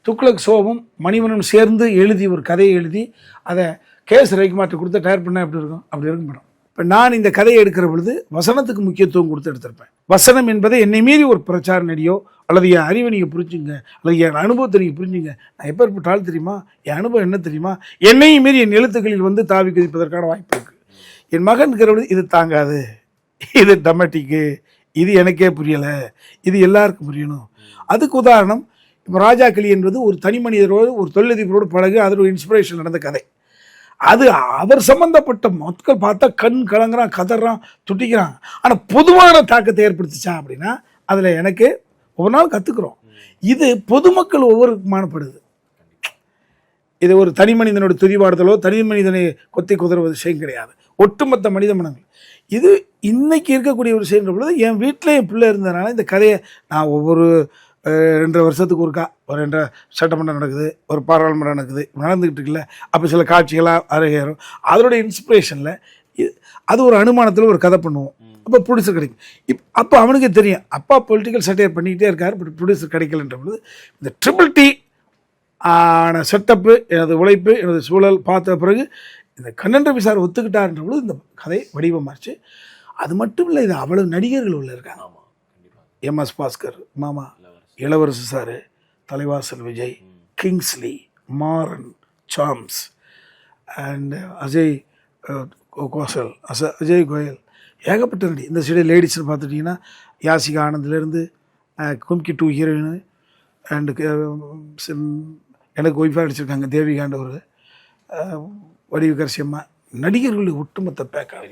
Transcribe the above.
துக்ளக் ஷோவும் மணிவனும் சேர்ந்து எழுதி ஒரு கதையை எழுதி அதை கேஎஸ் ரவிக்குமார்ட்ட கொடுத்து டயர் பண்ணால் எப்படி இருக்கும்? அப்படி இருக்கும் மேடம். இப்போ நான் இந்த கதையை எடுக்கிற பொழுது வசனத்துக்கு முக்கியத்துவம் கொடுத்து எடுத்திருப்பேன். வசனம் என்பதை என்னை மீறி ஒரு பிரச்சார நடியோ அல்லது என் அறிவை நீங்கள் புரிஞ்சுங்க, அல்லது என் அனுபவத்தை நீங்கள் புரிஞ்சுங்க. நான் எப்பேற்பட்ட ஆள் தெரியுமா? என் அனுபவம் என்ன தெரியுமா? என்னையும் மீறி என் எழுத்துக்களில் வந்து தாவி குதிப்பதற்கான வாய்ப்பு இருக்குது. என் மகன் இருக்கிற பொழுது இது தாங்காது, இது டொமேட்டிக்கு, இது எனக்கே புரியலை, இது எல்லாருக்கும் புரியணும். அதுக்கு உதாரணம் இப்போ ராஜாக்களி என்பது ஒரு தனி மனிதரோடு ஒரு தொழிலதிபரோடு பழகு அதில் ஒரு இன்ஸ்பிரேஷன் நடந்த கதை. அது அவர் சம்பந்தப்பட்ட மக்கள் பார்த்தா கண் கலங்குறான், கதறான், துட்டிக்கிறான். ஆனால் பொதுவான தாக்கத்தை ஏற்படுத்திச்சா அப்படின்னா அதில் எனக்கு ஒவ்வொரு நாள் கற்றுக்குறோம். இது பொதுமக்கள் ஒவ்வொருக்குமானப்படுது. இது ஒரு தனி மனிதனோட துதிபாடுதலோ தனி மனிதனை கொத்தி குதறுவது விஷயம் கிடையாது. ஒட்டுமொத்த மனித மனங்கள். இது இன்னைக்கு இருக்கக்கூடிய ஒரு விஷயன்ற பொழுது என் வீட்டில் என் பிள்ளை இருந்ததுனால இந்த கதையை நான் ஒவ்வொரு 2.5 வருஷத்துக்கு ஒருக்கா ஒரு 2 சட்டமன்றம் நடக்குது, ஒரு பாராளுமன்றம் நடக்குது, நடந்துக்கிட்டு இருக்குல்ல, அப்போ சில காட்சிகளாக அரங்கேறும். அதனுடைய இன்ஸ்பிரேஷனில் அது ஒரு அனுமானத்தில் ஒரு கதை பண்ணுவோம். அப்போ ப்ரொடியூசர் கிடைக்கும். அப்போ அவனுக்கு தெரியும் அப்பா பொலிட்டிக்கல் சட்டையர் பண்ணிக்கிட்டே இருக்கார், பட் ப்ரொடியூசர் கிடைக்கலன்ற பொழுது இந்த ட்ரிபிள் ஆன செட்டப்பு, எனது உழைப்பு, எனது சூழல் பார்த்த பிறகு இந்த கண்ணன் ரவி சார் ஒத்துக்கிட்டார்ன்ற பொழுது இந்த கதை வடிவமாச்சு. அது மட்டும் இல்லை, இது அவ்வளவு நடிகர்கள் உள்ள இருக்காங்க. எம்எஸ் பாஸ்கர் மாமா, Ilavarasu sir, Thalaivasal Vijay, Kingsley, Maran, Sams and Ajay Ghosal, Ajay Goyal, ஏகப்பட்ட நடி. இந்த சைடு லேடிஸ்னு பார்த்துட்டிங்கன்னா யாசிகா ஆனந்த்லேருந்து கும்கி 2 ஹீரோயின் அண்டு எனக்கு ஒய்ஃபாக அடிச்சிருக்காங்க தேவிகாண்ட ஒரு வடிவுக்கரசி அம்மா. நடிகர்களுடைய ஒட்டுமொத்த பேக்காக